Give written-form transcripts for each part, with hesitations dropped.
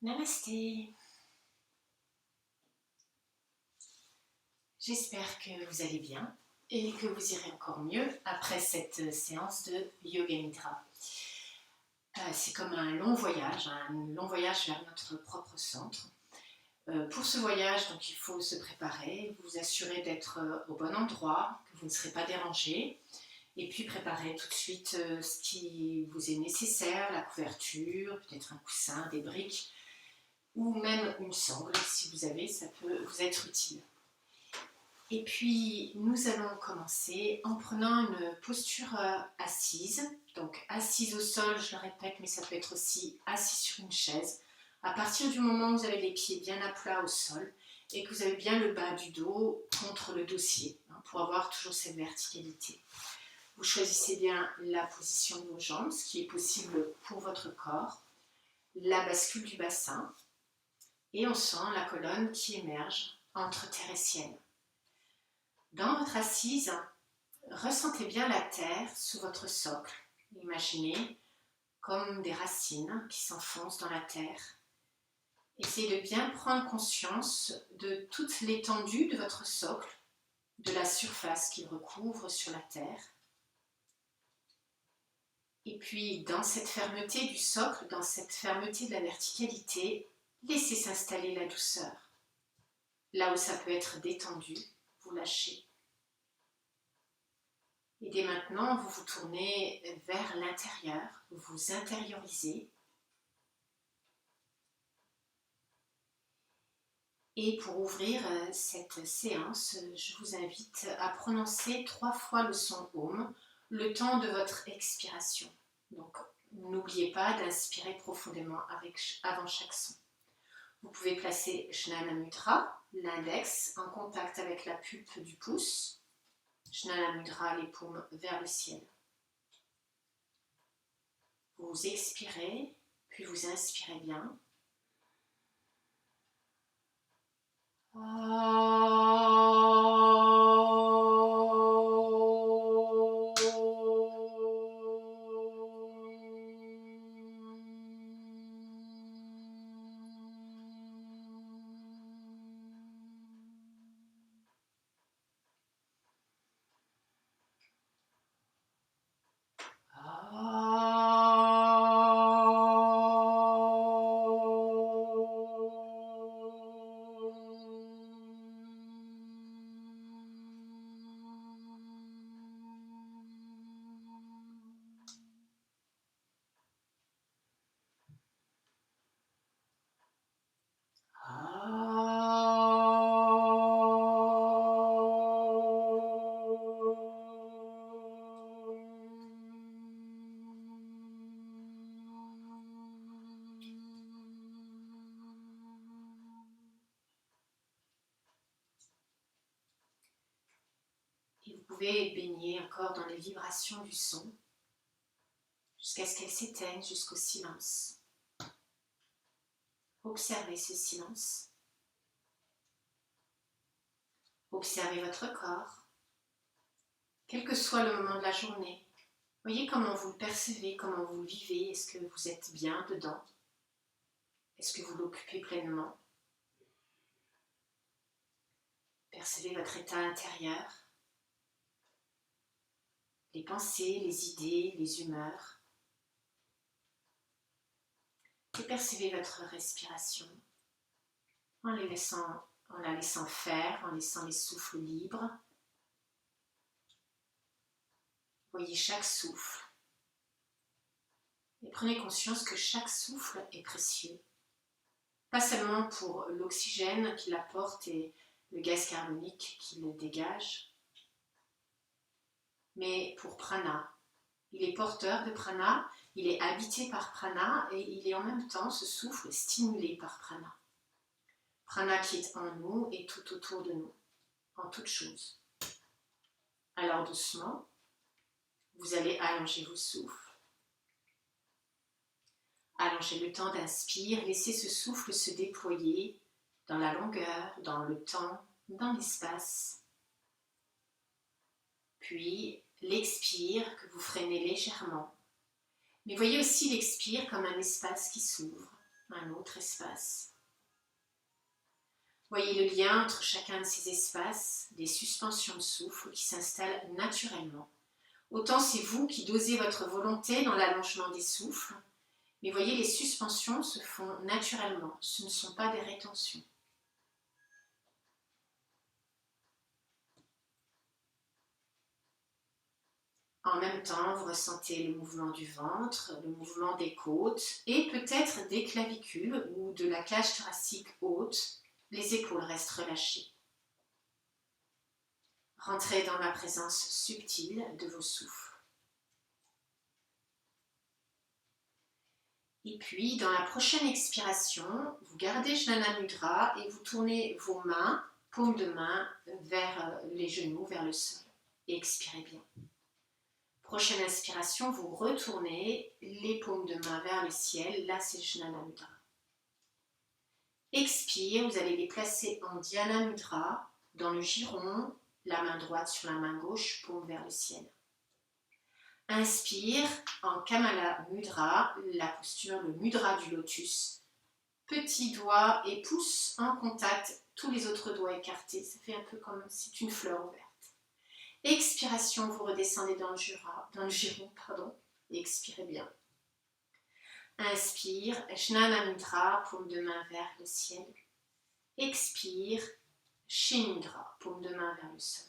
Namasté. J'espère que vous allez bien et que vous irez encore mieux après cette séance de Yoga Nidra. C'est comme un long voyage vers notre propre centre. Pour ce voyage, donc, il faut se préparer, vous assurer d'être au bon endroit, que vous ne serez pas dérangé, et puis préparer tout de suite ce qui vous est nécessaire, la couverture, peut-être un coussin, des briques, ou même une sangle, si vous avez, ça peut vous être utile. Et puis, nous allons commencer en prenant une posture assise. Donc, assise au sol, je le répète, mais ça peut être aussi assis sur une chaise. À partir du moment où vous avez les pieds bien à plat au sol et que vous avez bien le bas du dos contre le dossier, pour avoir toujours cette verticalité. Vous choisissez bien la position de vos jambes, ce qui est possible pour votre corps, la bascule du bassin, et on sent la colonne qui émerge entre terre et ciel. Dans votre assise, ressentez bien la terre sous votre socle. Imaginez comme des racines qui s'enfoncent dans la terre. Essayez de bien prendre conscience de toute l'étendue de votre socle, de la surface qu'il recouvre sur la terre. Et puis, dans cette fermeté du socle, dans cette fermeté de la verticalité, laissez s'installer la douceur. Là où ça peut être détendu, vous lâchez. Et dès maintenant, vous vous tournez vers l'intérieur, vous intériorisez. Et pour ouvrir cette séance, je vous invite à prononcer 3 fois le son Om, le temps de votre expiration. Donc, n'oubliez pas d'inspirer profondément avant chaque son. Vous pouvez placer Jnana Mudra, l'index en contact avec la pulpe du pouce. Jnana Mudra, les paumes vers le ciel. Vous expirez, puis vous inspirez bien. Et vous pouvez baigner encore dans les vibrations du son jusqu'à ce qu'elles s'éteignent jusqu'au silence. Observez ce silence. Observez votre corps, quel que soit le moment de la journée. Voyez comment vous le percevez, comment vous le vivez. Est-ce que vous êtes bien dedans? Est-ce que vous l'occupez pleinement? Percevez votre état intérieur, les pensées, les idées, les humeurs. Et percevez votre respiration en la laissant faire, en laissant les souffles libres. Voyez chaque souffle et prenez conscience que chaque souffle est précieux. Pas seulement pour l'oxygène qu'il apporte et le gaz carbonique qu'il dégage, mais pour prana. Il est porteur de prana, il est habité par prana et il est en même temps, ce souffle, stimulé par prana. Prana qui est en nous et tout autour de nous, en toutes choses. Alors doucement, vous allez allonger vos souffles. Allongez le temps d'inspire, laissez ce souffle se déployer dans la longueur, dans le temps, dans l'espace. Puis l'expire que vous freinez légèrement. Mais voyez aussi l'expire comme un espace qui s'ouvre. un autre espace. Voyez le lien entre chacun de ces espaces, des suspensions de souffle qui s'installent naturellement. Autant c'est vous qui dosez votre volonté dans l'allongement des souffles, mais voyez, les suspensions se font naturellement, ce ne sont pas des rétentions. En même temps, vous ressentez le mouvement du ventre, le mouvement des côtes et peut-être des clavicules ou de la cage thoracique haute. Les épaules restent relâchées. Rentrez dans la présence subtile de vos souffles. Et puis, dans la prochaine expiration, vous gardez Jnana Mudra et vous tournez vos mains, paumes de main, vers les genoux, vers le sol. Et expirez bien. Prochaine inspiration, vous retournez les paumes de main vers le ciel. Là, c'est Jnana Mudra. Expire, vous allez les placer en Dhyana Mudra, dans le giron, la main droite sur la main gauche, paume vers le ciel. Inspire en Kamala Mudra, la posture, le mudra du lotus. Petit doigt et pouce en contact, tous les autres doigts écartés. Ça fait un peu comme si c'est une fleur ouverte. Expiration, vous redescendez dans le giron, et expirez bien. Inspire, Jnana Mudra, paume de main vers le ciel. Expire, Shin Mudra, paume de main vers le sol.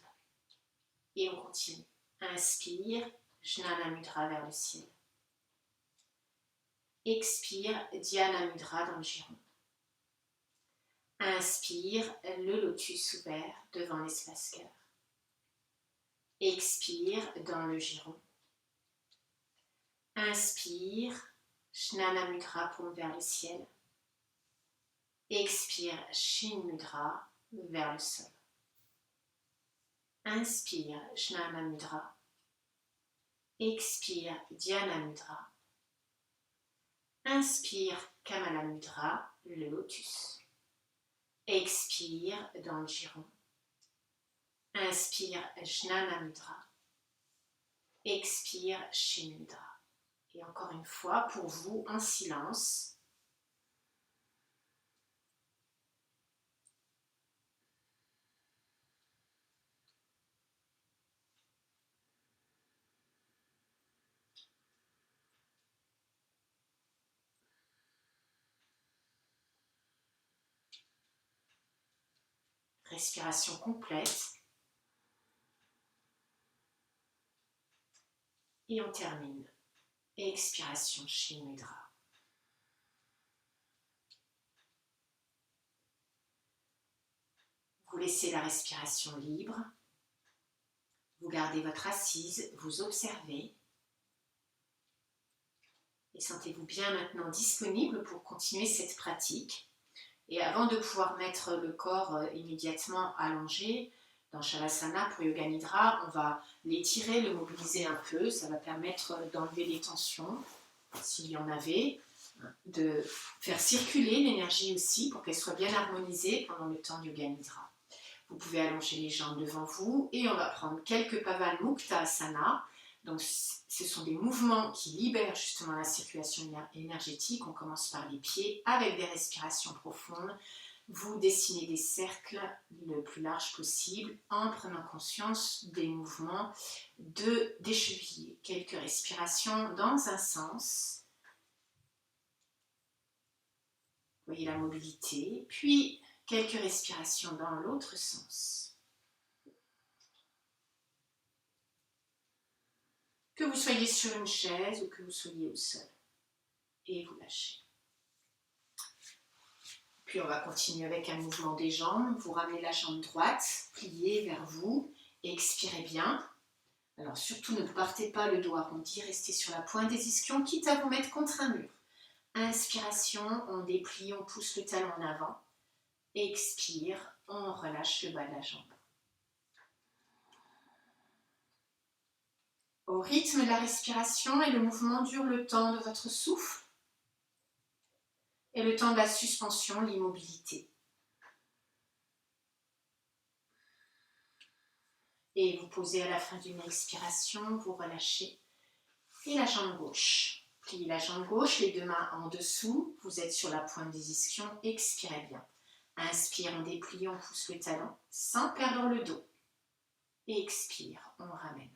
Et on continue. Inspire, Jnana Mudra vers le ciel. Expire, Dhyana Mudra dans le giron. Inspire, le lotus ouvert devant l'espace cœur. Expire dans le giron. Inspire, Jnana Mudra, paume vers le ciel. Expire, Shin Mudra vers le sol. Inspire, Jnana Mudra. Expire, Dhyana Mudra. Inspire, Kamala Mudra, le lotus. Expire dans le giron. Inspire, Jnana Mudra. Expire, Shin Mudra. Et encore une fois, pour vous, en silence. Respiration complète. Et on termine. Expiration, Shin Mudra. Vous laissez la respiration libre. Vous gardez votre assise, vous observez. Et sentez-vous bien maintenant disponible pour continuer cette pratique. Et avant de pouvoir mettre le corps immédiatement allongé dans Shavasana pour Yoga Nidra, on va l'étirer, le mobiliser un peu. Ça va permettre d'enlever les tensions, s'il y en avait, de faire circuler l'énergie aussi pour qu'elle soit bien harmonisée pendant le temps de Yoga Nidra. Vous pouvez allonger les jambes devant vous et on va prendre quelques Pavan Mukta Asana. Donc, ce sont des mouvements qui libèrent justement la circulation énergétique. On commence par les pieds avec des respirations profondes. Vous dessinez des cercles le plus large possible en prenant conscience des mouvements des chevilles. Quelques respirations dans un sens. Vous voyez la mobilité. Puis, quelques respirations dans l'autre sens. Que vous soyez sur une chaise ou que vous soyez au sol. Et vous lâchez. Puis on va continuer avec un mouvement des jambes. Vous ramenez la jambe droite, pliée vers vous. Et expirez bien. Alors surtout ne partez pas le dos arrondi. Restez sur la pointe des ischions, quitte à vous mettre contre un mur. Inspiration, on déplie, on pousse le talon en avant. Expire, on relâche le bas de la jambe. Au rythme de la respiration et le mouvement dure le temps de votre souffle et le temps de la suspension, l'immobilité. Et vous posez à la fin d'une expiration, vous relâchez. Et la jambe gauche. Pliez la jambe gauche, les deux mains en dessous. Vous êtes sur la pointe des ischions. Expirez bien. Inspire, on déplie, on pousse le talon sans perdre le dos. Expire, on ramène.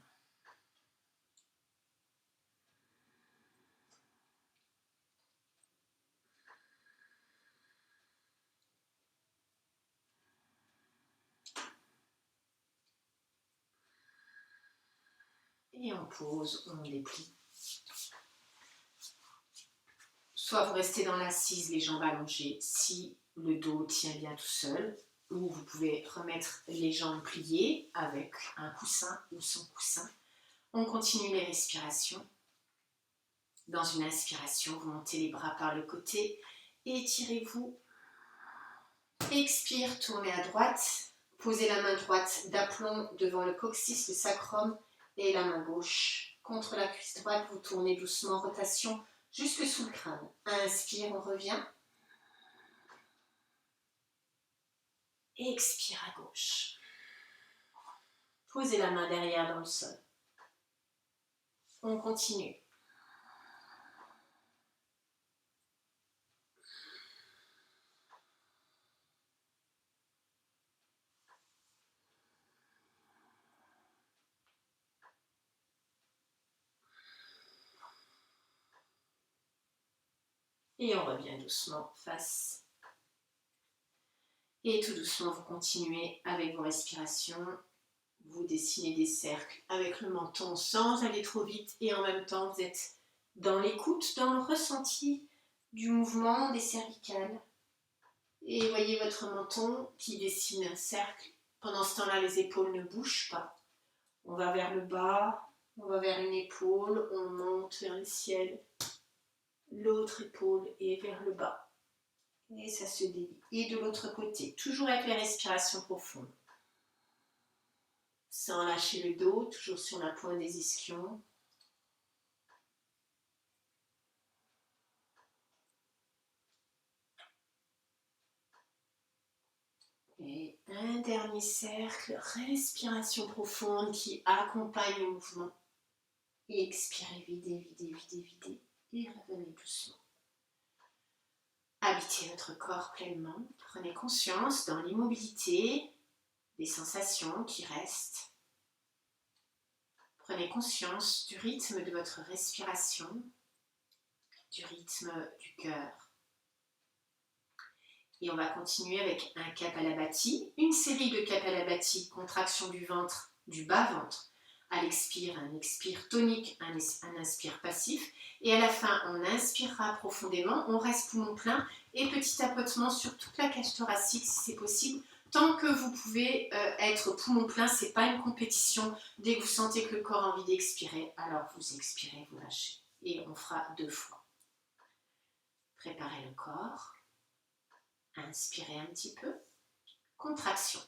Et on pose, on déplie. Soit vous restez dans l'assise, les jambes allongées, si le dos tient bien tout seul, ou vous pouvez remettre les jambes pliées avec un coussin ou sans coussin. On continue les respirations. Dans une inspiration, vous montez les bras par le côté, étirez-vous. Expire, tournez à droite. Posez la main droite d'aplomb devant le coccyx, le sacrum, et la main gauche contre la cuisse droite. Vous tournez doucement, rotation jusque sous le crâne. Inspire, on revient. Expire à gauche. Posez la main derrière dans le sol. On continue. Et on revient doucement face. Et tout doucement, vous continuez avec vos respirations. Vous dessinez des cercles avec le menton sans aller trop vite. Et en même temps, vous êtes dans l'écoute, dans le ressenti du mouvement des cervicales. Et voyez votre menton qui dessine un cercle. Pendant ce temps-là, les épaules ne bougent pas. On va vers le bas, on va vers une épaule, on monte vers le ciel. L'autre épaule est vers le bas. Et ça se délie. Et de l'autre côté, toujours avec les respirations profondes. Sans lâcher le dos, toujours sur la pointe des ischions. Et un dernier cercle, respiration profonde qui accompagne le mouvement. Et expirez, videz, videz, videz, videz. Et revenez doucement. Habitez votre corps pleinement. Prenez conscience dans l'immobilité des sensations qui restent. Prenez conscience du rythme de votre respiration, du rythme du cœur. Et on va continuer avec un Kapalabhati, une série de Kapalabhati, contraction du ventre, du bas-ventre. À l'expire, un expire tonique, un inspire passif. Et à la fin, on inspirera profondément, on reste poumon plein et petit tapotement sur toute la cage thoracique si c'est possible. Tant que vous pouvez être poumon plein, ce n'est pas une compétition. Dès que vous sentez que le corps a envie d'expirer, alors vous expirez, vous lâchez. Et on fera 2 fois. Préparez le corps. Inspirez un petit peu. Contraction.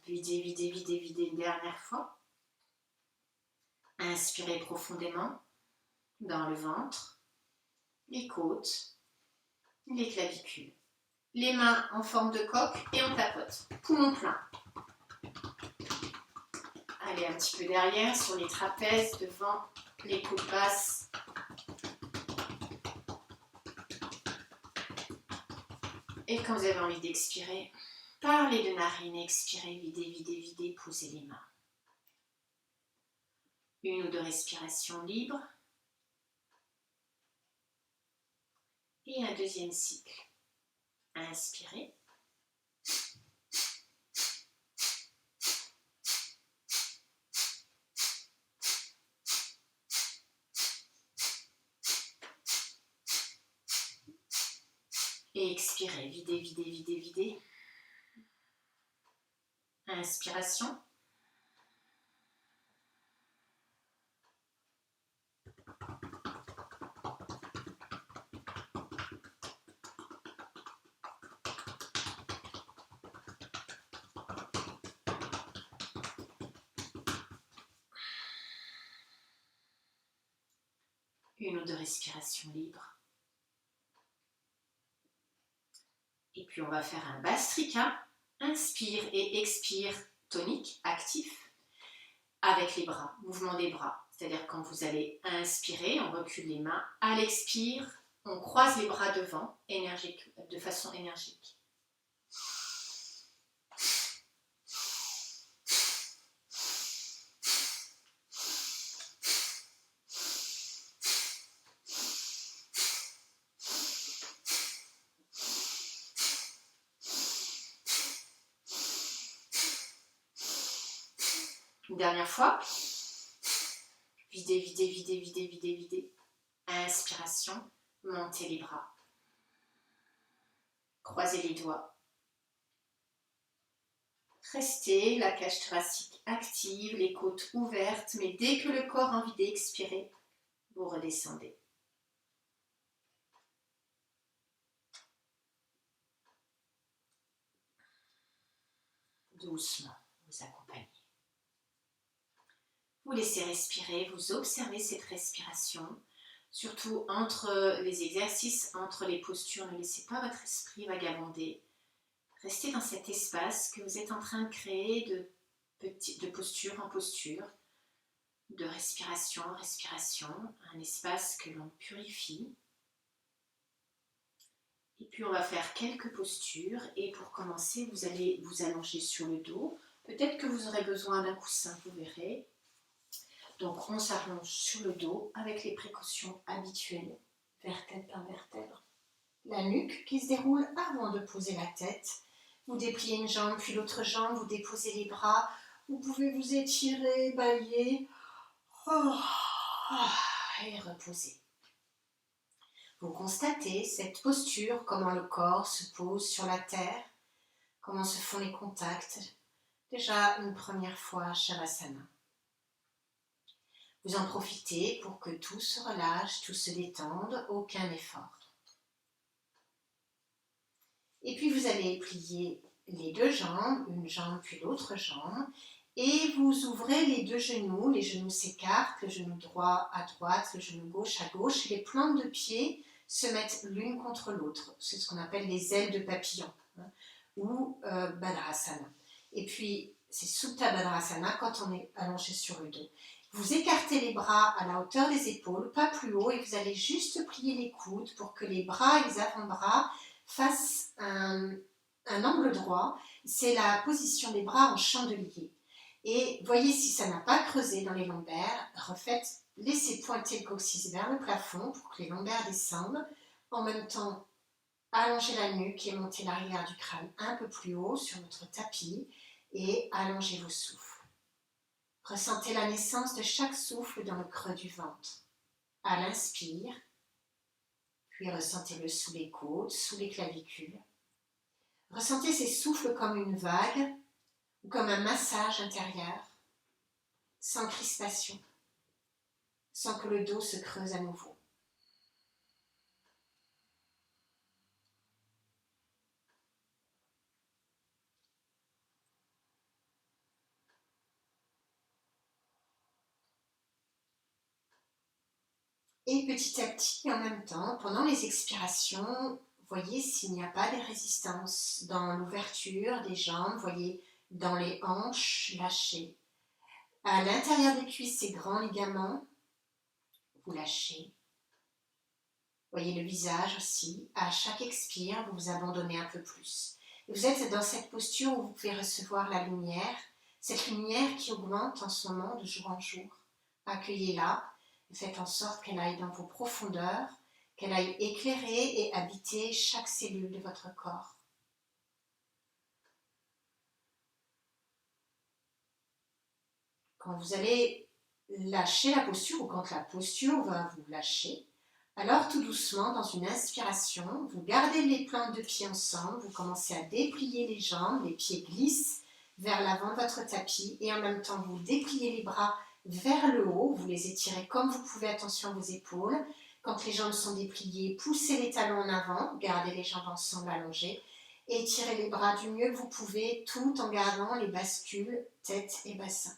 Videz, videz, videz, videz une dernière fois. Inspirez profondément dans le ventre, les côtes, les clavicules. Les mains en forme de coque et on tapote. Poumon plein. Allez un petit peu derrière sur les trapèzes, devant les côtes basses. Et quand vous avez envie d'expirer, par les 2 narines, expirez, videz, videz, videz, posez les mains. 1 ou 2 respirations libres. Et un deuxième cycle. Inspirez. Et expirez, videz, videz, videz, videz. Inspiration. Une ou 2 respirations libres. Et puis on va faire un Bastrika. Inspire et expire tonique, actif, avec les bras, mouvement des bras. C'est-à-dire quand vous allez inspirer, on recule les mains. À l'expire, on croise les bras devant, de façon énergique. Une dernière fois. Videz, videz, videz, videz, videz, videz. Inspiration, montez les bras. Croisez les doigts. Restez, la cage thoracique active, les côtes ouvertes, mais dès que le corps a envie d'expirer, vous redescendez. Doucement, vous accompagnez. Vous laissez respirer, vous observez cette respiration, surtout entre les exercices, entre les postures. Ne laissez pas votre esprit vagabonder. Restez dans cet espace que vous êtes en train de créer de posture en posture, de respiration en respiration, un espace que l'on purifie. Et puis on va faire quelques postures et pour commencer, vous allez vous allonger sur le dos. Peut-être que vous aurez besoin d'un coussin, vous verrez. Donc on s'allonge sur le dos avec les précautions habituelles, vertèbre par vertèbre. La nuque qui se déroule avant de poser la tête. Vous dépliez une jambe puis l'autre jambe, vous déposez les bras. Vous pouvez vous étirer, bâiller et reposer. Vous constatez cette posture, comment le corps se pose sur la terre, comment se font les contacts. Déjà une première fois, Shavasana. Vous en profitez pour que tout se relâche, tout se détende, aucun effort. Et puis vous allez plier les deux jambes, une jambe puis l'autre jambe, et vous ouvrez les genoux s'écartent, le genou droit à droite, le genou gauche à gauche, et les plantes de pied se mettent l'une contre l'autre. C'est ce qu'on appelle les ailes de papillon, ou Badrasana. Et puis c'est Supta Badrasana quand on est allongé sur le dos. Vous écartez les bras à la hauteur des épaules, pas plus haut, et vous allez juste plier les coudes pour que les bras et les avant-bras fassent un angle droit. C'est la position des bras en chandelier. Et voyez si ça n'a pas creusé dans les lombaires, laissez pointer le coccyx vers le plafond pour que les lombaires descendent. En même temps, allongez la nuque et montez l'arrière du crâne un peu plus haut sur votre tapis et allongez vos souffles. Ressentez la naissance de chaque souffle dans le creux du ventre. À l'inspire, puis ressentez-le sous les côtes, sous les clavicules. Ressentez ces souffles comme une vague ou comme un massage intérieur, sans crispation, sans que le dos se creuse à nouveau. Et petit à petit, en même temps, pendant les expirations, voyez s'il n'y a pas de résistance dans l'ouverture des jambes, voyez dans les hanches lâchées. À l'intérieur des cuisses, ces grands ligaments, vous lâchez. Voyez le visage aussi. À chaque expire, vous vous abandonnez un peu plus. Et vous êtes dans cette posture où vous pouvez recevoir la lumière, cette lumière qui augmente en ce moment de jour en jour. Accueillez-la. Faites en sorte qu'elle aille dans vos profondeurs, qu'elle aille éclairer et habiter chaque cellule de votre corps. Quand vous allez lâcher la posture ou quand la posture va vous lâcher, alors tout doucement, dans une inspiration, vous gardez les plantes de pied ensemble, vous commencez à déplier les jambes, les pieds glissent vers l'avant de votre tapis et en même temps vous dépliez les bras vers le haut, vous les étirez comme vous pouvez, attention à vos épaules. Quand les jambes sont dépliées, poussez les talons en avant, gardez les jambes ensemble allongées, étirez les bras du mieux que vous pouvez, tout en gardant les bascules tête et bassin.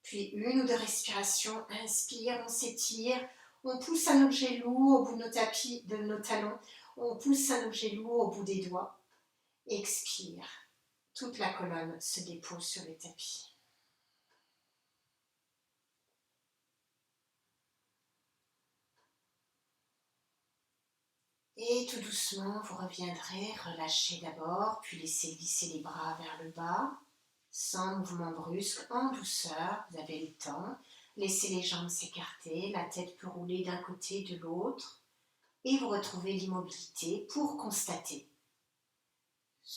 Puis une ou deux respirations, inspire, on s'étire, on pousse à nos genoux au bout de nos talons, on pousse à nos genoux au bout des doigts. Expire. Toute la colonne se dépose sur le tapis. Et tout doucement, vous reviendrez, relâchez d'abord, puis laissez glisser les bras vers le bas, sans mouvement brusque, en douceur, vous avez le temps. Laissez les jambes s'écarter, la tête peut rouler d'un côté de l'autre, et vous retrouvez l'immobilité pour constater.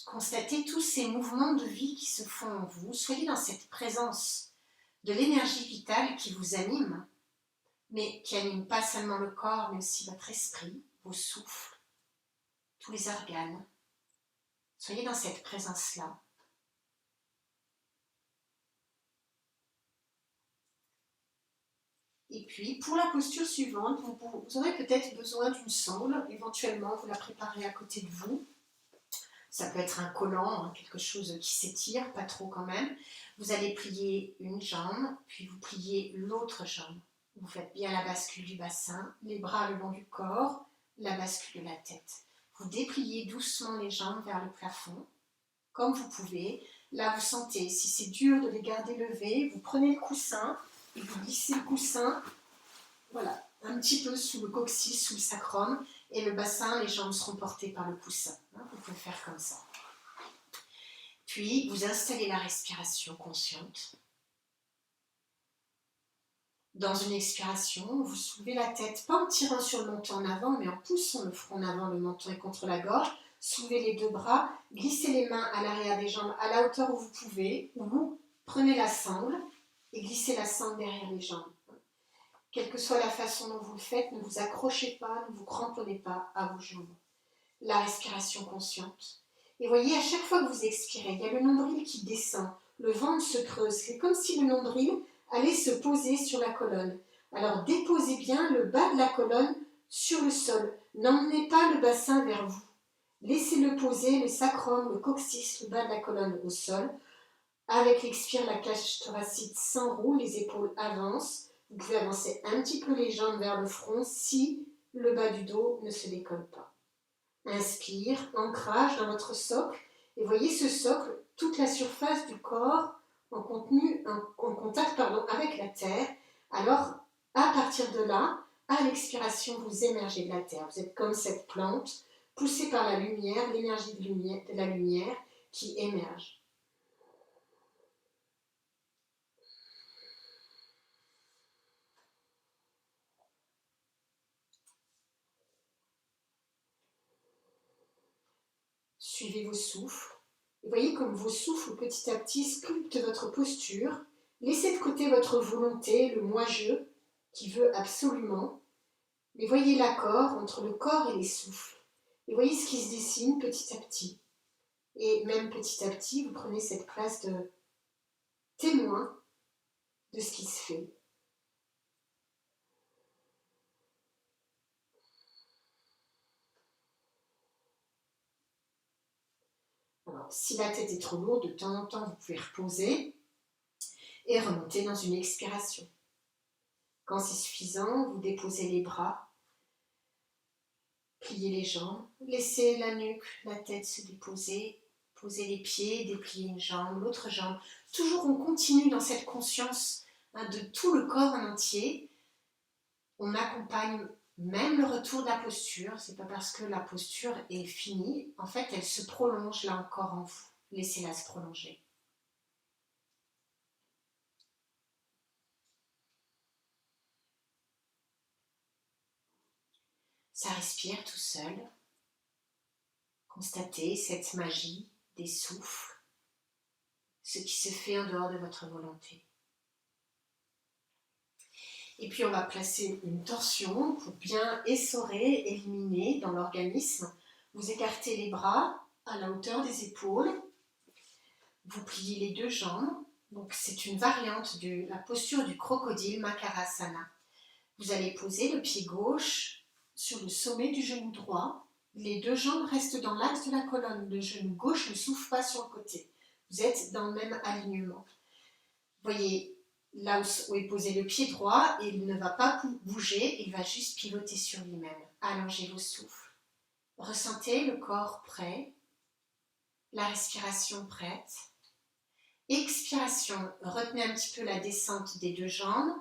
Constatez tous ces mouvements de vie qui se font en vous. Soyez dans cette présence de l'énergie vitale qui vous anime, mais qui anime pas seulement le corps, mais aussi votre esprit, vos souffles, tous les organes. Soyez dans cette présence-là. Et puis, pour la posture suivante, vous aurez peut-être besoin d'une sangle. Éventuellement, vous la préparez à côté de vous. Ça peut être un collant, quelque chose qui s'étire, pas trop quand même. Vous allez plier une jambe, puis vous pliez l'autre jambe. Vous faites bien la bascule du bassin, les bras le long du corps, la bascule de la tête. Vous dépliez doucement les jambes vers le plafond, comme vous pouvez. Là, vous sentez, si c'est dur de les garder levées, vous prenez le coussin et vous glissez le coussin, voilà, un petit peu sous le coccyx, sous le sacrum, et le bassin, les jambes seront portées par le coussin. Vous pouvez faire comme ça. Puis, vous installez la respiration consciente. Dans une expiration, vous soulevez la tête, pas en tirant sur le menton en avant, mais en poussant le front en avant, le menton est contre la gorge. Soulevez les deux bras, glissez les mains à l'arrière des jambes à la hauteur où vous pouvez, ou vous prenez la sangle et glissez la sangle derrière les jambes. Quelle que soit la façon dont vous le faites, ne vous accrochez pas, ne vous cramponnez pas à vos jambes. La respiration consciente. Et voyez, à chaque fois que vous expirez, il y a le nombril qui descend, le ventre se creuse. C'est comme si le nombril allait se poser sur la colonne. Alors déposez bien le bas de la colonne sur le sol. N'emmenez pas le bassin vers vous. Laissez-le poser, le sacrum, le coccyx, le bas de la colonne au sol. Avec l'expire, la cage thoracique s'enroule, les épaules avancent. Vous pouvez avancer un petit peu les jambes vers le front si le bas du dos ne se décolle pas. Inspire, ancrage dans votre socle. Et voyez ce socle, toute la surface du corps en contact avec la terre. Alors, à partir de là, à l'expiration, vous émergez de la terre. Vous êtes comme cette plante, poussée par la lumière, l'énergie de la lumière qui émerge. Suivez vos souffles. Et voyez comme vos souffles petit à petit sculptent votre posture. Laissez de côté votre volonté, le moi-je, qui veut absolument. Mais voyez l'accord entre le corps et les souffles. Et voyez ce qui se dessine petit à petit. Et même petit à petit, vous prenez cette place de témoin de ce qui se fait. Alors, si la tête est trop lourde, de temps en temps, vous pouvez reposer et remonter dans une expiration. Quand c'est suffisant, vous déposez les bras, pliez les jambes, laissez la nuque, la tête se déposer, posez les pieds, dépliez une jambe, l'autre jambe. Toujours on continue dans cette conscience de tout le corps en entier. On accompagne même le retour de la posture. C'est pas parce que la posture est finie, en fait elle se prolonge là encore en vous. Laissez-la se prolonger. Ça respire tout seul. Constatez cette magie des souffles, ce qui se fait en dehors de votre volonté. Et puis on va placer une torsion pour bien essorer, éliminer dans l'organisme. Vous écartez les bras à la hauteur des épaules. Vous pliez les deux jambes. Donc c'est une variante de la posture du crocodile Makarasana. Vous allez poser le pied gauche sur le sommet du genou droit. Les deux jambes restent dans l'axe de la colonne. Le genou gauche ne souffle pas sur le côté. Vous êtes dans le même alignement. Voyez là où est posé le pied droit, il ne va pas bouger, il va juste pivoter sur lui-même. Allongez vos souffles. Ressentez le corps prêt. La respiration prête. Expiration, retenez un petit peu la descente des deux jambes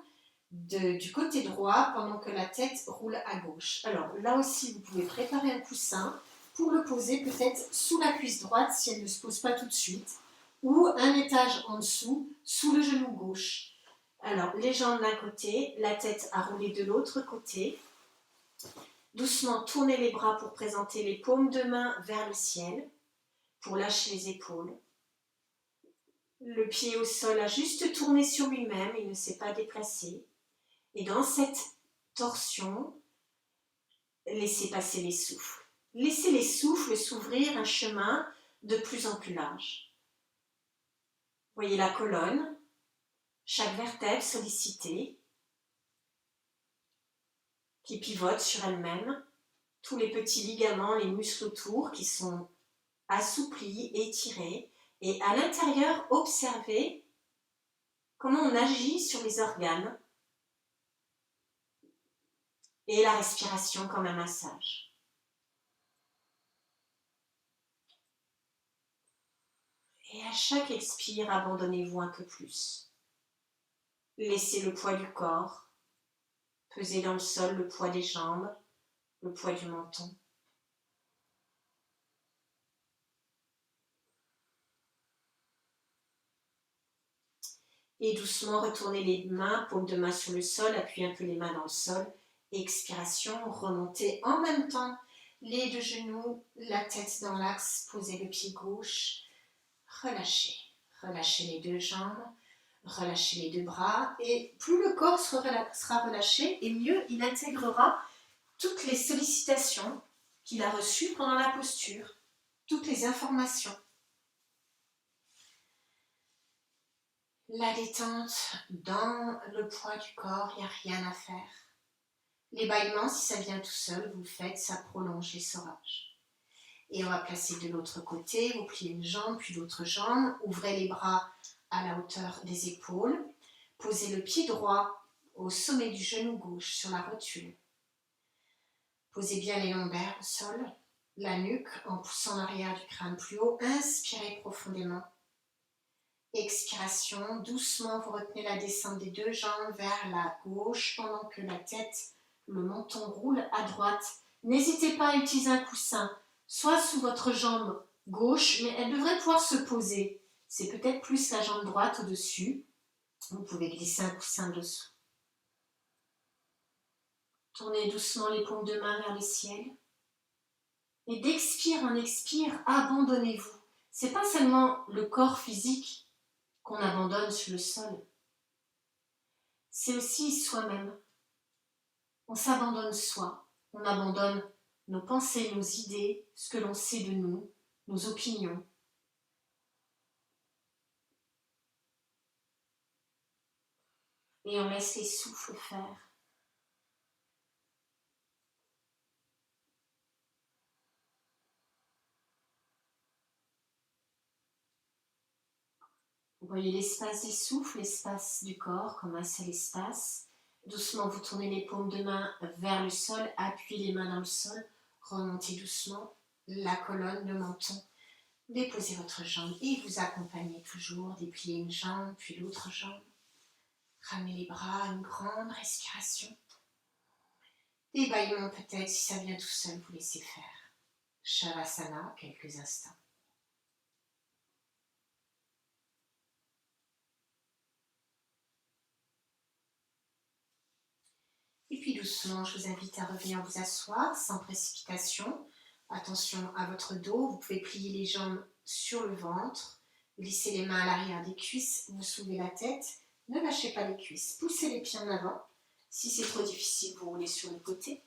du côté droit pendant que la tête roule à gauche. Alors là aussi, vous pouvez préparer un coussin pour le poser peut-être sous la cuisse droite si elle ne se pose pas tout de suite, ou un étage en dessous, sous le genou gauche. Alors, les jambes d'un côté, la tête à rouler de l'autre côté. Doucement, tournez les bras pour présenter les paumes de main vers le ciel, pour lâcher les épaules. Le pied au sol a juste tourné sur lui-même, il ne s'est pas déplacé. Et dans cette torsion, laissez passer les souffles. Laissez les souffles s'ouvrir un chemin de plus en plus large. Voyez la colonne, chaque vertèbre sollicitée, qui pivote sur elle-même, tous les petits ligaments, les muscles autour qui sont assouplis, étirés, et à l'intérieur, observez comment on agit sur les organes et la respiration comme un massage. Et à chaque expire, abandonnez-vous un peu plus. Laissez le poids du corps, pesez dans le sol le poids des jambes, le poids du menton. Et doucement, retournez les mains, paumes de main sur le sol, appuyez un peu les mains dans le sol. Expiration, remontez en même temps les deux genoux, la tête dans l'axe, posez le pied gauche. Relâchez. Relâchez les deux jambes, relâchez les deux bras. Et plus le corps sera relâché, et mieux il intégrera toutes les sollicitations qu'il a reçues pendant la posture, toutes les informations. La détente dans le poids du corps, il n'y a rien à faire. Les bâillements, si ça vient tout seul, vous le faites, ça prolonge l'essorage. Et on va placer de l'autre côté, vous pliez une jambe, puis l'autre jambe, ouvrez les bras à la hauteur des épaules, posez le pied droit au sommet du genou gauche sur la rotule. Posez bien les lombaires au sol, la nuque en poussant l'arrière du crâne plus haut, inspirez profondément. Expiration, doucement vous retenez la descente des deux jambes vers la gauche pendant que la tête, le menton roule à droite. N'hésitez pas à utiliser un coussin, soit sous votre jambe gauche, mais elle devrait pouvoir se poser. C'est peut-être plus la jambe droite au-dessus. Vous pouvez glisser un coussin dessous. Tournez doucement les paumes de main vers le ciel. Et d'expire en expire, abandonnez-vous. Ce n'est pas seulement le corps physique qu'on abandonne sur le sol. C'est aussi soi-même. On s'abandonne soi. On abandonne nos pensées, nos idées, ce que l'on sait de nous, nos opinions. Et on laisse les souffles faire. Vous voyez l'espace des souffles, l'espace du corps comme un seul espace. Doucement, vous tournez les paumes de main vers le sol, appuyez les mains dans le sol, remontez doucement la colonne, le menton, déposez votre jambe et vous accompagnez toujours, dépliez une jambe puis l'autre jambe. Ramenez les bras, une grande respiration. Des bâillements peut-être, si ça vient tout seul, vous laissez faire. Shavasana, quelques instants. Et puis doucement, je vous invite à revenir vous asseoir sans précipitation. Attention à votre dos, vous pouvez plier les jambes sur le ventre, glisser les mains à l'arrière des cuisses, vous soulevez la tête, ne lâchez pas les cuisses, poussez les pieds en avant. Si c'est trop difficile, vous roulez sur le côté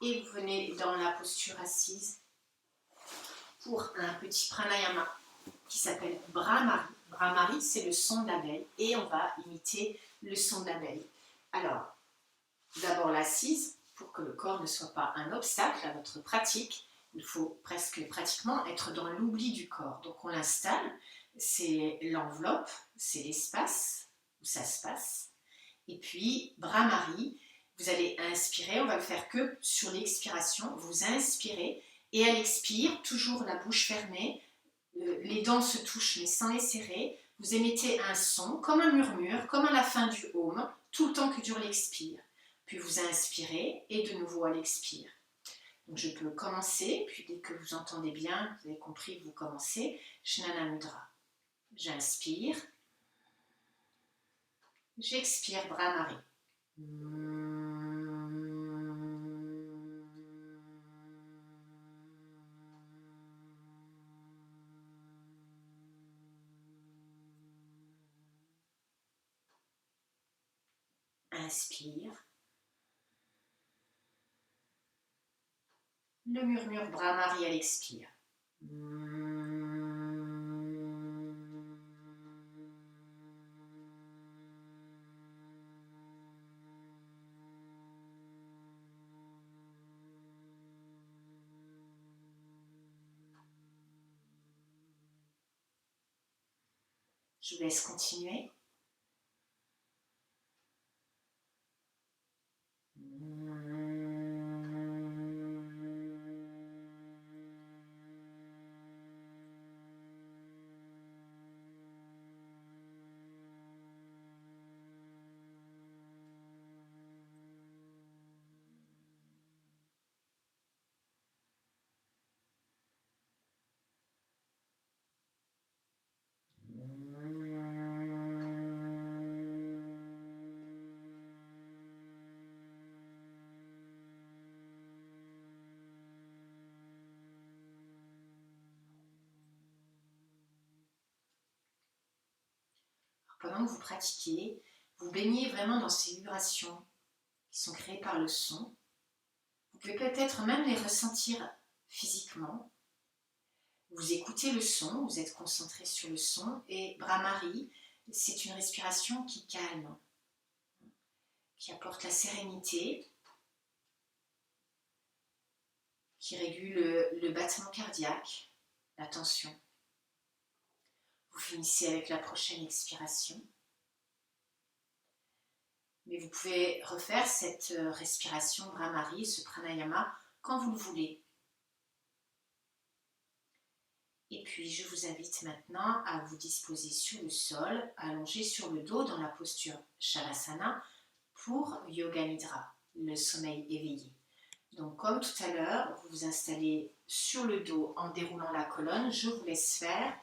et vous venez dans la posture assise pour un petit pranayama qui s'appelle Brahmari. Brahmari, c'est le son de l'abeille et on va imiter le son de l'abeille. Alors, d'abord l'assise, pour que le corps ne soit pas un obstacle à votre pratique. Il faut pratiquement être dans l'oubli du corps. Donc on l'installe, c'est l'enveloppe, c'est l'espace où ça se passe. Et puis, Brahmari, vous allez inspirer, on va le faire que sur l'expiration. Vous inspirez et à l'expire, toujours la bouche fermée, les dents se touchent mais sans les serrer. Vous émettez un son comme un murmure, comme à la fin du home, tout le temps que dure l'expire. Puis vous inspirez et de nouveau à l'expire. Donc je peux commencer, puis dès que vous entendez bien, vous avez compris, vous commencez. Jnana Mudra. J'inspire. J'expire Brahmari. Inspire. Le murmure Brahmari à l'expire. Je vous laisse continuer. Pendant que vous pratiquez, vous baignez vraiment dans ces vibrations qui sont créées par le son. Vous pouvez peut-être même les ressentir physiquement. Vous écoutez le son, vous êtes concentré sur le son, et Brahmari, c'est une respiration qui calme, qui apporte la sérénité, qui régule le battement cardiaque, la tension. Vous finissez avec la prochaine expiration. Mais vous pouvez refaire cette respiration Brahmari, ce pranayama, quand vous le voulez. Et puis je vous invite maintenant à vous disposer sur le sol, allongé sur le dos dans la posture Shavasana pour Yoga Nidra, le sommeil éveillé. Donc comme tout à l'heure, vous vous installez sur le dos en déroulant la colonne, je vous laisse faire.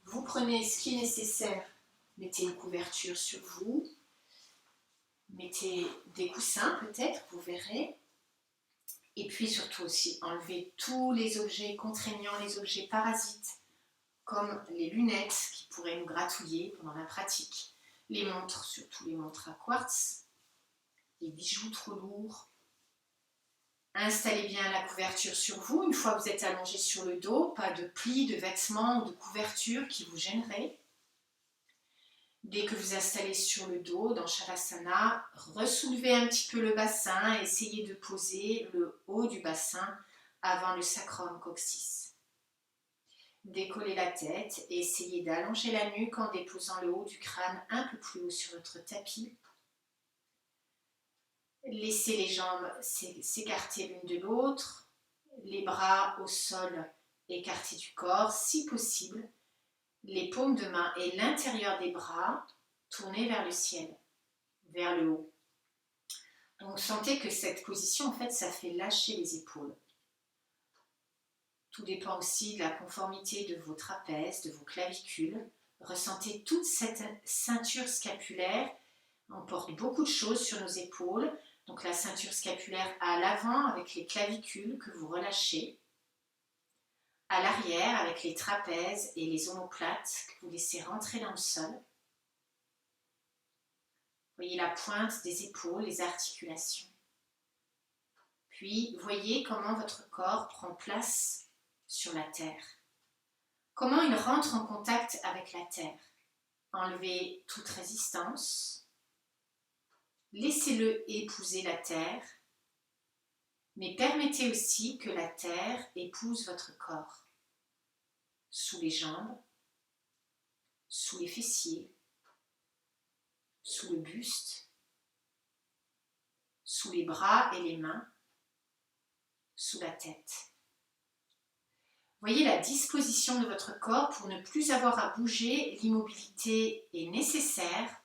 Vous prenez ce qui est nécessaire, mettez une couverture sur vous, mettez des coussins peut-être, vous verrez. Et puis surtout aussi, enlevez tous les objets contraignants, les objets parasites, comme les lunettes qui pourraient nous gratouiller pendant la pratique, les montres, surtout les montres à quartz, les bijoux trop lourds. Installez bien la couverture sur vous. Une fois que vous êtes allongé sur le dos, pas de plis de vêtements ou de couverture qui vous gêneraient. Dès que vous installez sur le dos dans Shavasana, ressoulevez un petit peu le bassin, essayez de poser le haut du bassin avant le sacrum coccyx. Décollez la tête et essayez d'allonger la nuque en déposant le haut du crâne un peu plus haut sur votre tapis. Laissez les jambes s'écarter l'une de l'autre, les bras au sol écartés du corps, si possible, les paumes de main et l'intérieur des bras tournés vers le ciel, vers le haut. Donc sentez que cette position, en fait, ça fait lâcher les épaules. Tout dépend aussi de la conformité de vos trapèzes, de vos clavicules. Ressentez toute cette ceinture scapulaire. On porte beaucoup de choses sur nos épaules. Donc la ceinture scapulaire à l'avant avec les clavicules que vous relâchez. À l'arrière avec les trapèzes et les omoplates que vous laissez rentrer dans le sol. Voyez la pointe des épaules, les articulations. Puis voyez comment votre corps prend place sur la terre. Comment il rentre en contact avec la terre. Enlevez toute résistance. Laissez-le épouser la terre, mais permettez aussi que la terre épouse votre corps. Sous les jambes, sous les fessiers, sous le buste, sous les bras et les mains, sous la tête. Voyez la disposition de votre corps pour ne plus avoir à bouger. L'immobilité est nécessaire,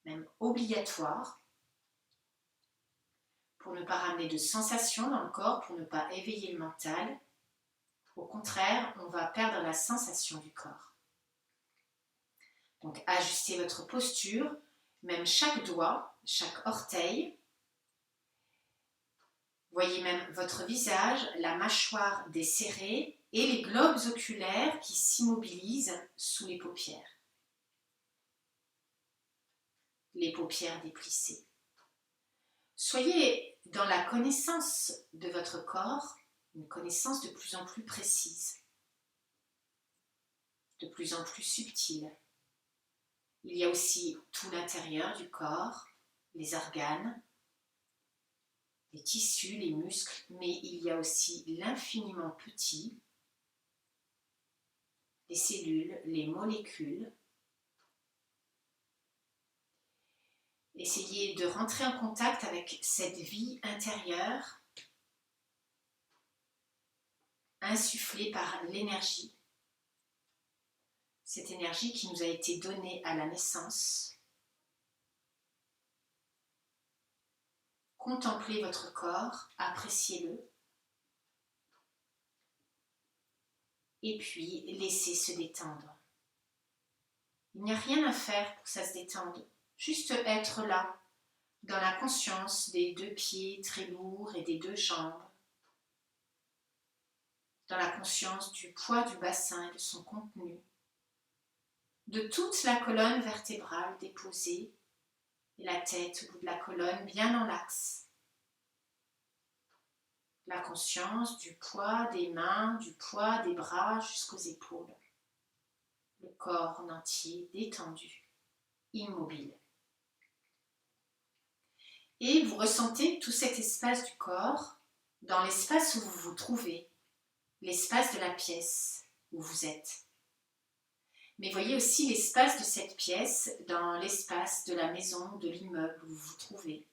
même obligatoire, pour ne pas ramener de sensations dans le corps, pour ne pas éveiller le mental. Au contraire, on va perdre la sensation du corps. Donc, ajustez votre posture, même chaque doigt, chaque orteil. Voyez même votre visage, la mâchoire desserrée et les globes oculaires qui s'immobilisent sous les paupières. Les paupières déplissées. Soyez dans la connaissance de votre corps, une connaissance de plus en plus précise, de plus en plus subtile. Il y a aussi tout l'intérieur du corps, les organes, les tissus, les muscles, mais il y a aussi l'infiniment petit, les cellules, les molécules. Essayez de rentrer en contact avec cette vie intérieure insufflée par l'énergie, cette énergie qui nous a été donnée à la naissance. Contemplez votre corps, appréciez-le et puis laissez se détendre. Il n'y a rien à faire pour que ça se détende, juste être là, dans la conscience des 2 pieds très lourds et des 2 jambes, dans la conscience du poids du bassin et de son contenu, de toute la colonne vertébrale déposée et la tête au bout de la colonne bien dans l'axe. La conscience du poids des mains, du poids des bras jusqu'aux épaules. Le corps en entier détendu, immobile. Et vous ressentez tout cet espace du corps dans l'espace où vous vous trouvez, l'espace de la pièce où vous êtes. Mais voyez aussi l'espace de cette pièce dans l'espace de la maison, de l'immeuble où vous vous trouvez.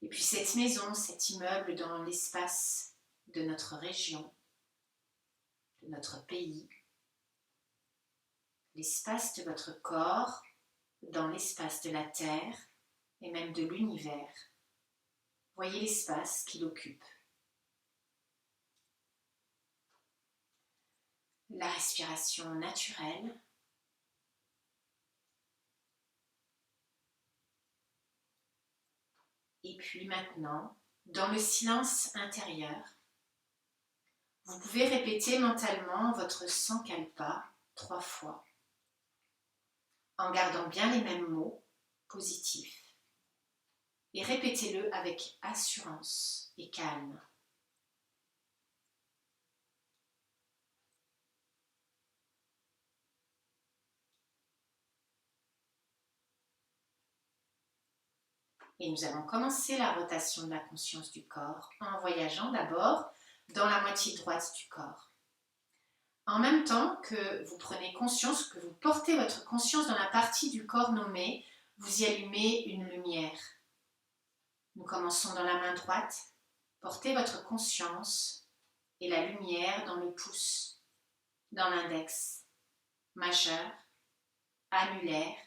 Et puis cette maison, cet immeuble dans l'espace de notre région, de notre pays, l'espace de votre corps dans l'espace de la Terre et même de l'univers. Voyez l'espace qu'il occupe. La respiration naturelle. Et puis maintenant, dans le silence intérieur, vous pouvez répéter mentalement votre Sankalpa 3 fois, en gardant bien les mêmes mots positifs. Et répétez-le avec assurance et calme. Et nous allons commencer la rotation de la conscience du corps en voyageant d'abord dans la moitié droite du corps. En même temps que vous prenez conscience, que vous portez votre conscience dans la partie du corps nommée, vous y allumez une lumière. Nous commençons dans la main droite. Portez votre conscience et la lumière dans le pouce, dans l'index, majeur, annulaire,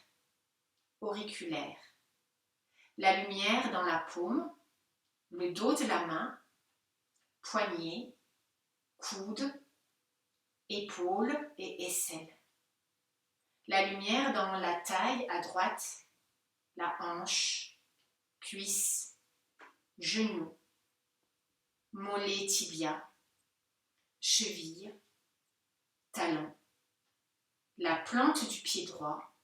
auriculaire. La lumière dans la paume, le dos de la main, poignet, coude, épaule et aisselle. La lumière dans la taille à droite, la hanche, cuisse, genou, mollet, tibia, cheville, talon. La plante du pied droit,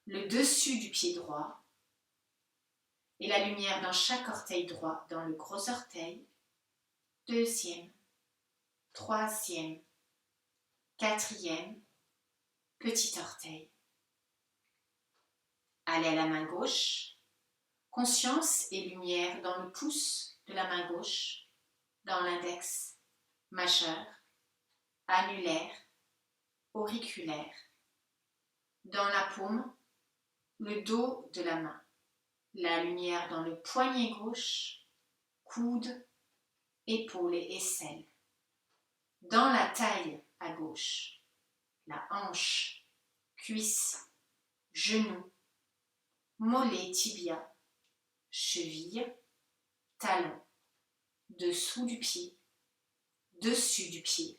le dessus du pied droit, et la lumière dans chaque orteil droit, dans le gros orteil, 2e, 3e, 4e, petit orteil. Allez à la main gauche, conscience et lumière dans le pouce de la main gauche, dans l'index, majeur, annulaire, auriculaire. Dans la paume, le dos de la main. La lumière dans le poignet gauche, coude, épaule et aisselle. dans la taille à gauche, la hanche, cuisse, genou, mollet, tibia, cheville, talon, dessous du pied, dessus du pied.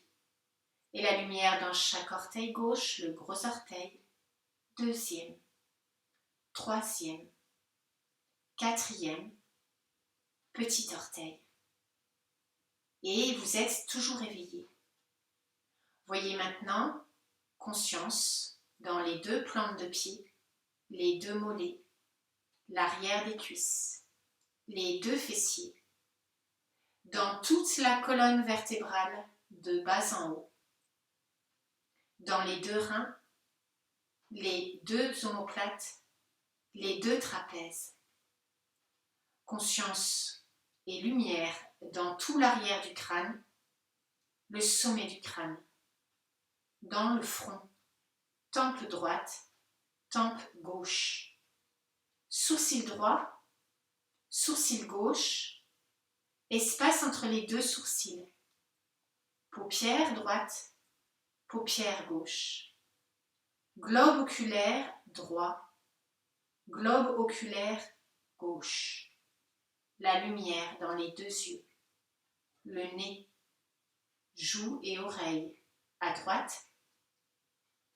Et la lumière dans chaque orteil gauche, le gros orteil, deuxième, troisième, quatrième, petit orteil. Et vous êtes toujours éveillé. Voyez maintenant conscience dans les deux plantes de pied, les deux mollets, l'arrière des cuisses, les deux fessiers, dans toute la colonne vertébrale de bas en haut, dans les deux reins, les deux omoplates, les deux trapèzes. Conscience et lumière dans tout l'arrière du crâne, le sommet du crâne, dans le front, temple droite, tempe gauche, sourcil droit, sourcil gauche, espace entre les deux sourcils, paupière droite, paupière gauche, globe oculaire droit, globe oculaire gauche, la lumière dans les deux yeux, le nez, joues et oreilles à droite,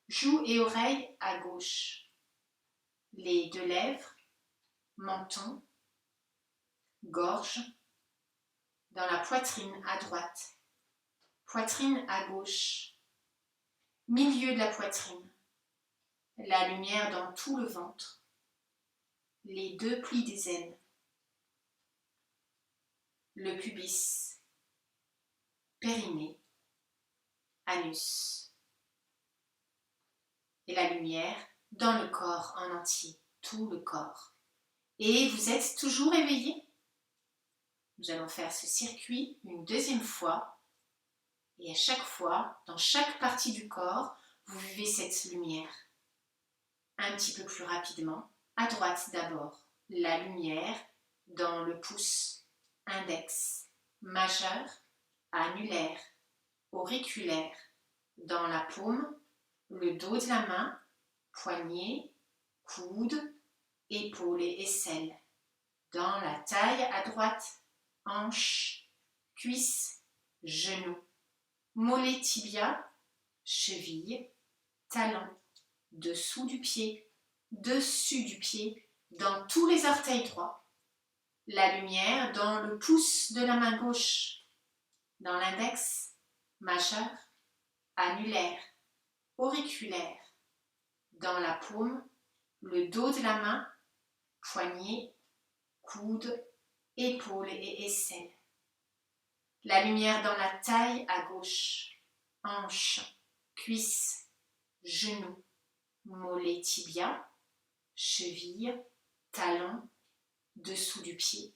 joues et oreilles à gauche, les deux lèvres, menton, gorge, dans la poitrine à droite, poitrine à gauche, milieu de la poitrine, la lumière dans tout le ventre, les deux plis des aines, le pubis, périnée, anus, et la lumière dans le corps en entier, tout le corps. Et vous êtes toujours éveillé. Nous allons faire ce circuit une deuxième fois, et à chaque fois, dans chaque partie du corps, vous vivez cette lumière. Un petit peu plus rapidement, à droite d'abord, la lumière dans le pouce, index, majeur, annulaire, auriculaire, dans la paume, le dos de la main, poignet, coude, épaules et aisselle, dans la taille à droite, hanche, cuisse, genou, mollet, tibia, cheville, talon, dessous du pied, dessus du pied, dans tous les orteils droits, la lumière dans le pouce de la main gauche, dans l'index, majeur, annulaire, auriculaire, dans la paume, le dos de la main, poignet, coude, épaules et aisselle. La lumière dans la taille à gauche, hanche, cuisse, genou, mollet, tibia, cheville, talon, dessous du pied,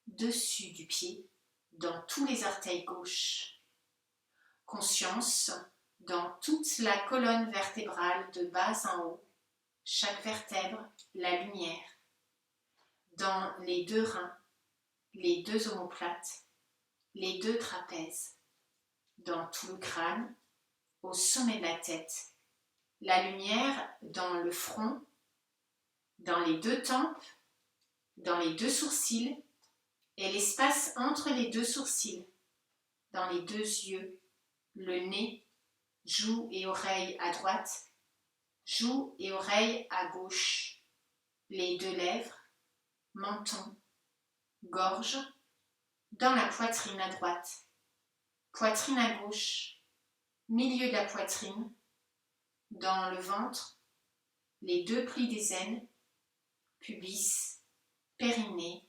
dessus du pied, dans tous les orteils gauche. Conscience dans toute la colonne vertébrale de bas en haut, chaque vertèbre, la lumière. Dans les deux reins, les deux omoplates, les deux trapèzes. Dans tout le crâne, au sommet de la tête, la lumière dans le front, dans les deux tempes, dans les deux sourcils et l'espace entre les deux sourcils, dans les deux yeux, le nez, joues et oreilles à droite, joues et oreilles à gauche, les deux lèvres, menton, gorge, dans la poitrine à droite, poitrine à gauche, milieu de la poitrine, dans le ventre, les deux plis des aines, pubis, périnée,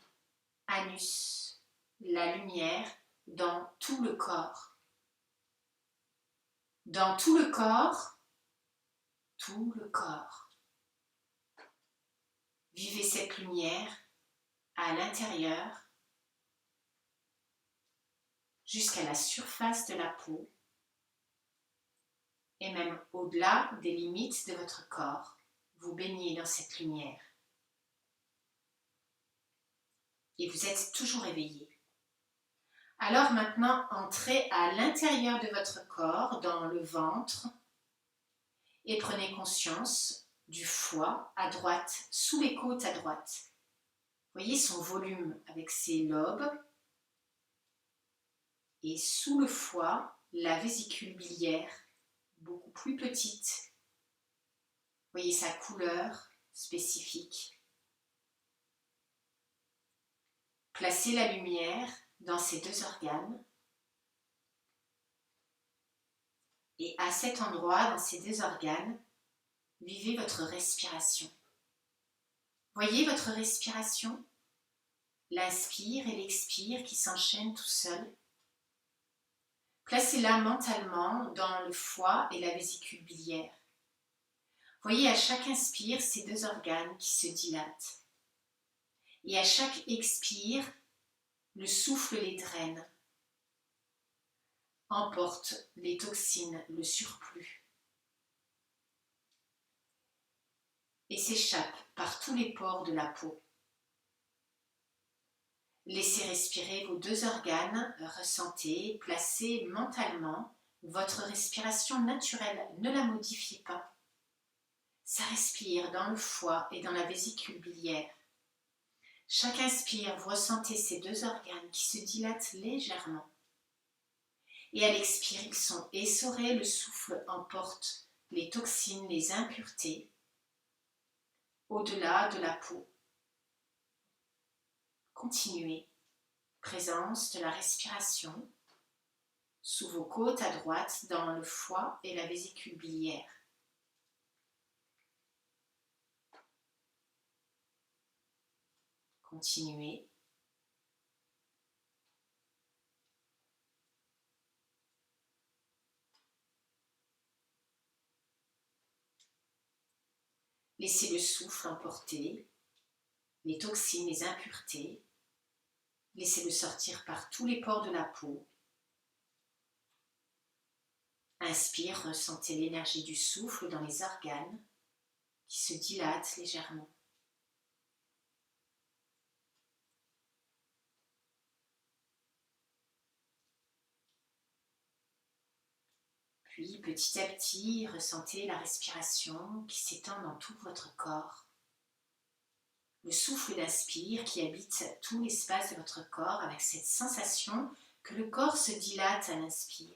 anus, la lumière dans tout le corps. Dans tout le corps, tout le corps. Vivez cette lumière à l'intérieur jusqu'à la surface de la peau et même au-delà des limites de votre corps. Vous baignez dans cette lumière. Et vous êtes toujours éveillé. Alors maintenant, entrez à l'intérieur de votre corps, dans le ventre, et prenez conscience du foie à droite, sous les côtes à droite. Voyez son volume avec ses lobes. Et sous le foie, la vésicule biliaire, beaucoup plus petite. Voyez sa couleur spécifique. Placez la lumière dans ces deux organes. Et à cet endroit, dans ces deux organes, vivez votre respiration. Voyez votre respiration, l'inspire et l'expire qui s'enchaînent tout seuls. Placez-la mentalement dans le foie et la vésicule biliaire. Voyez à chaque inspire ces deux organes qui se dilatent. Et à chaque expire, le souffle les draine, emporte les toxines, le surplus, et s'échappe par tous les pores de la peau. Laissez respirer vos deux organes, ressentez, placez mentalement votre respiration naturelle, ne la modifiez pas. Ça respire dans le foie et dans la vésicule biliaire. Chaque inspire, vous ressentez ces deux organes qui se dilatent légèrement. Et à l'expire, ils sont essorés, le souffle emporte les toxines, les impuretés au-delà de la peau. Continuez. Présence de la respiration sous vos côtes à droite dans le foie et la vésicule biliaire. Continuez. Laissez le souffle emporter les toxines, les impuretés. Laissez-le sortir par tous les pores de la peau. Inspire, ressentez l'énergie du souffle dans les organes qui se dilatent légèrement. Puis, petit à petit, ressentez la respiration qui s'étend dans tout votre corps. Le souffle d'inspire qui habite tout l'espace de votre corps avec cette sensation que le corps se dilate à l'inspire.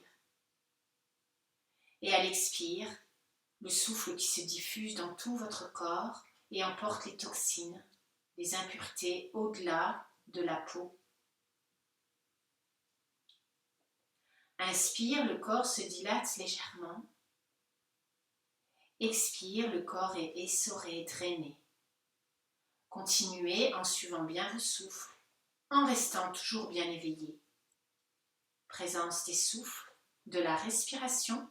Et à l'expire, le souffle qui se diffuse dans tout votre corps et emporte les toxines, les impuretés au-delà de la peau. Inspire, le corps se dilate légèrement. Expire, le corps est essoré, drainé. Continuez en suivant bien vos souffles, en restant toujours bien éveillé. Présence des souffles, de la respiration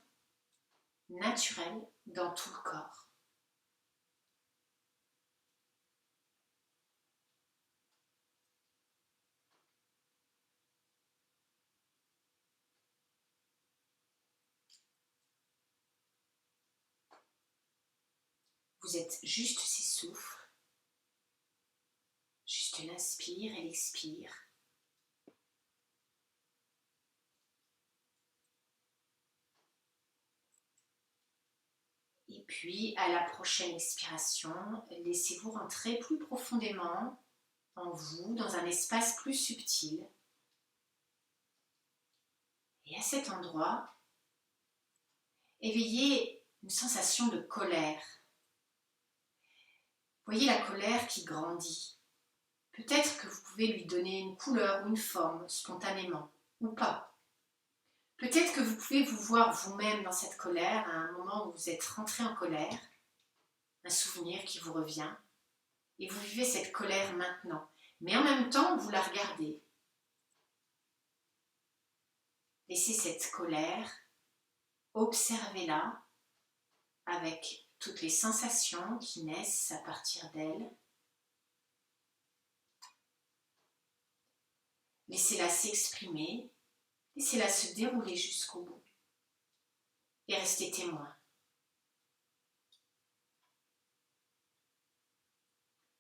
naturelle dans tout le corps. Vous êtes juste ces souffles, juste l'inspire et l'expire. Et puis, à la prochaine expiration, laissez-vous rentrer plus profondément en vous, dans un espace plus subtil. Et à cet endroit, éveillez une sensation de colère. Voyez la colère qui grandit. Peut-être que vous pouvez lui donner une couleur ou une forme spontanément, ou pas. Peut-être que vous pouvez vous voir vous-même dans cette colère à un moment où vous êtes rentré en colère, un souvenir qui vous revient, et vous vivez cette colère maintenant. Mais en même temps, vous la regardez. Laissez cette colère, observez-la avec toutes les sensations qui naissent à partir d'elle. Laissez-la s'exprimer, laissez-la se dérouler jusqu'au bout et restez témoin.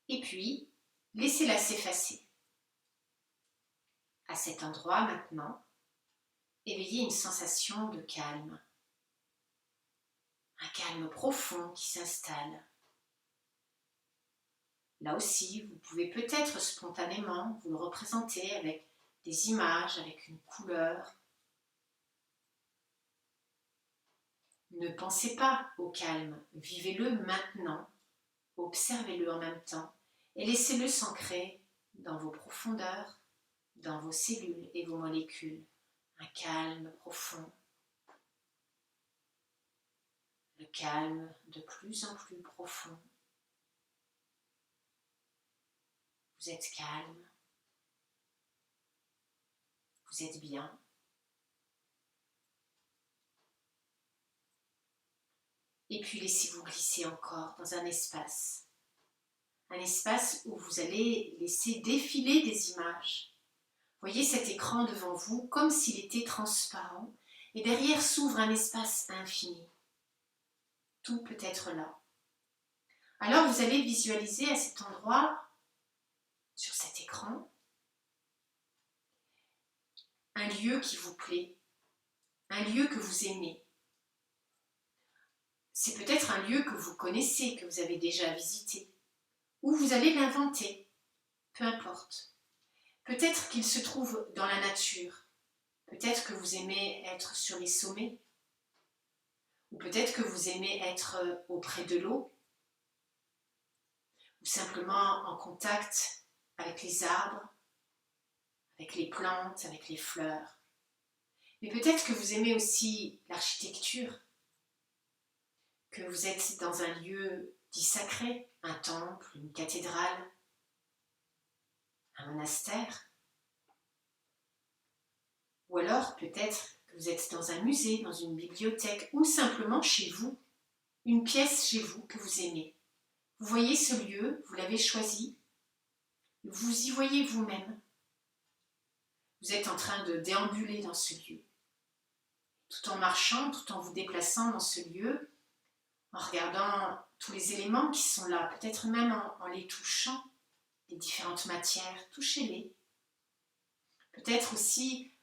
Et puis, laissez-la s'effacer. À cet endroit maintenant, éveillez une sensation de calme. Un calme profond qui s'installe. Là aussi, vous pouvez peut-être spontanément vous le représenter avec des images, avec une couleur. Ne pensez pas au calme, vivez-le maintenant, observez-le en même temps et laissez-le s'ancrer dans vos profondeurs, dans vos cellules et vos molécules. Un calme profond, le calme de plus en plus profond. Vous êtes calme, vous êtes bien. Et puis laissez-vous glisser encore dans un espace où vous allez laisser défiler des images. Voyez cet écran devant vous comme s'il était transparent et derrière s'ouvre un espace infini. Tout peut être là. Alors vous allez visualiser à cet endroit, sur cet écran, un lieu qui vous plaît, un lieu que vous aimez. C'est peut-être un lieu que vous connaissez, que vous avez déjà visité, ou vous allez l'inventer, peu importe. Peut-être qu'il se trouve dans la nature, peut-être que vous aimez être sur les sommets, ou peut-être que vous aimez être auprès de l'eau, ou simplement en contact avec les arbres, avec les plantes, avec les fleurs. Mais peut-être que vous aimez aussi l'architecture, que vous êtes dans un lieu dit sacré, un temple, une cathédrale, un monastère. Ou alors peut-être que vous êtes dans un musée, dans une bibliothèque ou simplement chez vous, une pièce chez vous que vous aimez. Vous voyez ce lieu, vous l'avez choisi, vous y voyez vous-même. Vous êtes en train de déambuler dans ce lieu. Tout en marchant, tout en vous déplaçant dans ce lieu, en regardant tous les éléments qui sont là, peut-être même en les touchant, les différentes matières, touchez-les. Peut-être aussi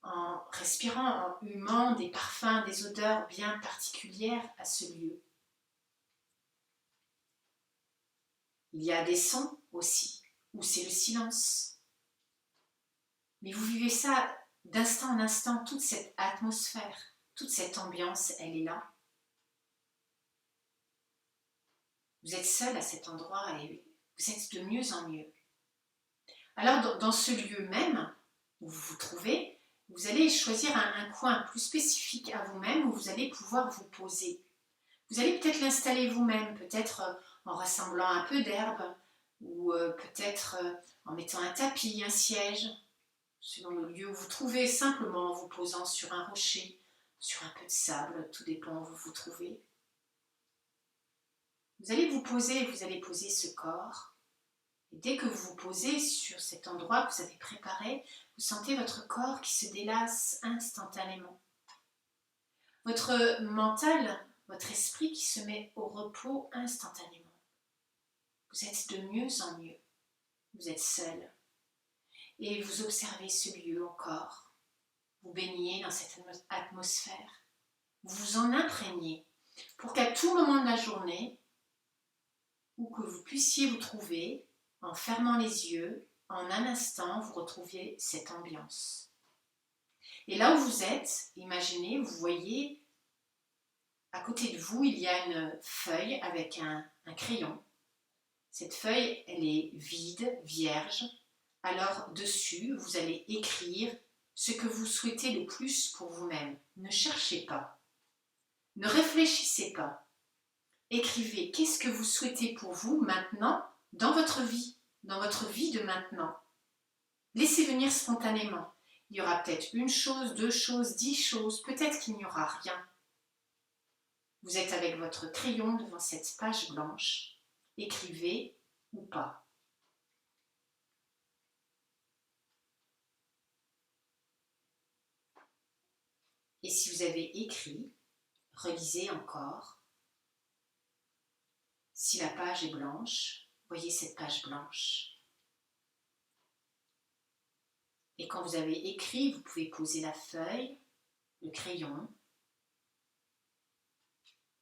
en respirant, en humant des parfums, des odeurs bien particulières à ce lieu. Il y a des sons aussi, où c'est le silence. Mais vous vivez ça d'instant en instant, toute cette atmosphère, toute cette ambiance, elle est là. Vous êtes seul à cet endroit et vous êtes de mieux en mieux. Alors dans ce lieu même où vous vous trouvez, vous allez choisir un coin plus spécifique à vous-même où vous allez pouvoir vous poser. Vous allez peut-être l'installer vous-même, peut-être en rassemblant un peu d'herbe ou peut-être en mettant un tapis, un siège, selon le lieu où vous vous trouvez, simplement en vous posant sur un rocher, sur un peu de sable, tout dépend où vous vous trouvez. Vous allez vous poser, vous allez poser ce corps. Et dès que vous vous posez sur cet endroit que vous avez préparé, vous sentez votre corps qui se délasse instantanément. Votre mental, votre esprit qui se met au repos instantanément. Vous êtes de mieux en mieux. Vous êtes seul. Et vous observez ce lieu encore. Vous baignez dans cette atmosphère. Vous vous en imprégnez pour qu'à tout moment de la journée, où que vous puissiez vous trouver, en fermant les yeux, en un instant, vous retrouviez cette ambiance. Et là où vous êtes, imaginez, vous voyez, à côté de vous, il y a une feuille avec un crayon. Cette feuille, elle est vide, vierge. Alors, dessus, vous allez écrire ce que vous souhaitez le plus pour vous-même. Ne cherchez pas. Ne réfléchissez pas. Écrivez qu'est-ce que vous souhaitez pour vous maintenant dans votre vie de maintenant. Laissez venir spontanément. Il y aura peut-être une chose, 2 choses, 10 choses, peut-être qu'il n'y aura rien. Vous êtes avec votre crayon devant cette page blanche. Écrivez ou pas. Et si vous avez écrit, relisez encore. Si la page est blanche, voyez cette page blanche. Et quand vous avez écrit, vous pouvez poser la feuille, le crayon.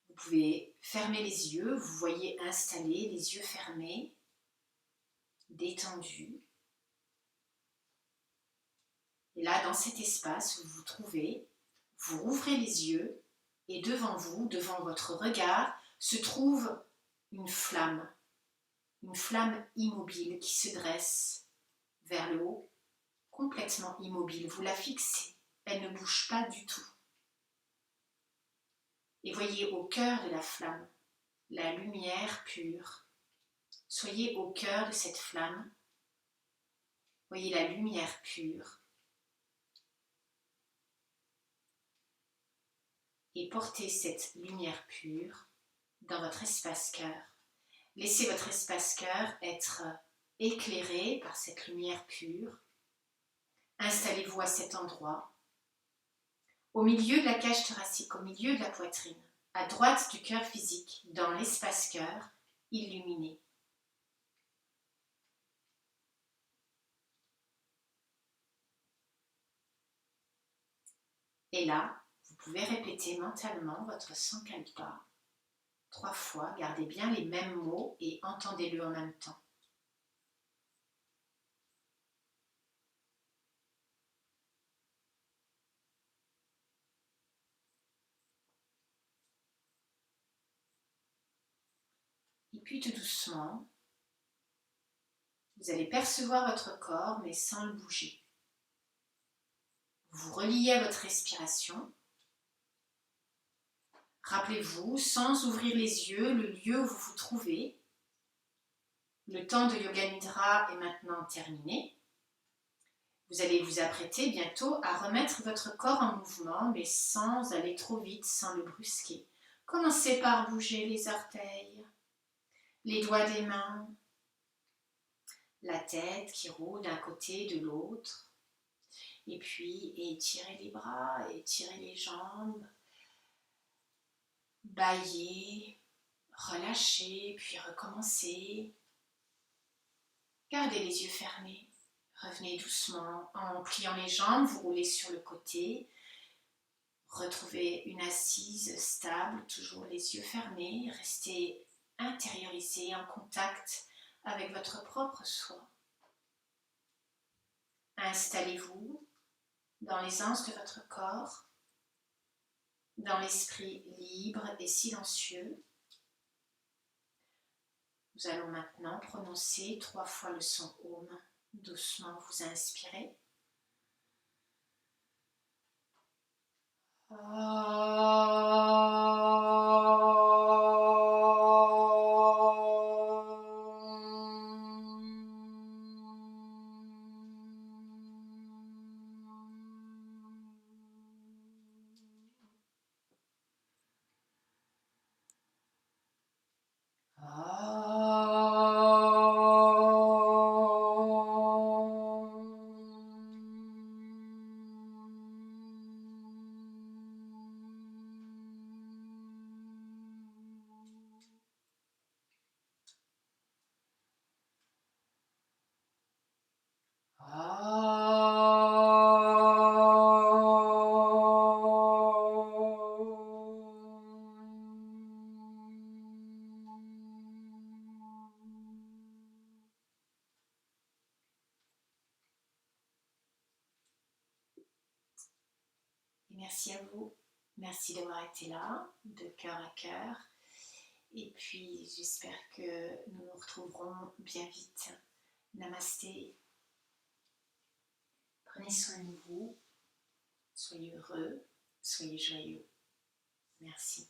Vous pouvez fermer les yeux, vous voyez installer les yeux fermés, détendus. Et là, dans cet espace où vous vous trouvez, vous rouvrez les yeux et devant vous, devant votre regard, se trouve une flamme immobile qui se dresse vers le haut, complètement immobile. Vous la fixez, elle ne bouge pas du tout. Et voyez au cœur de la flamme la lumière pure. Soyez au cœur de cette flamme. Voyez la lumière pure. Et portez cette lumière pure dans votre espace cœur. Laissez votre espace cœur être éclairé par cette lumière pure. Installez-vous à cet endroit, au milieu de la cage thoracique, au milieu de la poitrine, à droite du cœur physique, dans l'espace cœur illuminé. Et là, vous pouvez répéter mentalement votre Sankalpa 3 fois. Gardez bien les mêmes mots et entendez-le en même temps. Et puis tout doucement, vous allez percevoir votre corps mais sans le bouger. Vous reliez à votre respiration. Rappelez-vous, sans ouvrir les yeux, le lieu où vous vous trouvez. Le temps de Yoga Nidra est maintenant terminé. Vous allez vous apprêter bientôt à remettre votre corps en mouvement, mais sans aller trop vite, sans le brusquer. Commencez par bouger les orteils, les doigts des mains, la tête qui roule d'un côté de l'autre. Et puis étirez les bras, étirez les jambes. Bâillez, relâchez, puis recommencez. Gardez les yeux fermés. Revenez doucement en pliant les jambes, vous roulez sur le côté. Retrouvez une assise stable, toujours les yeux fermés. Restez intériorisé, en contact avec votre propre soi. Installez-vous dans l'aisance de votre corps, dans l'esprit libre et silencieux. Nous allons maintenant prononcer 3 fois le son Om. Doucement, vous inspirez. Merci à vous. Merci d'avoir été là, de cœur à cœur. Et puis, j'espère que nous nous retrouverons bien vite. Namasté. Prenez soin de vous. Soyez heureux, soyez joyeux. Merci.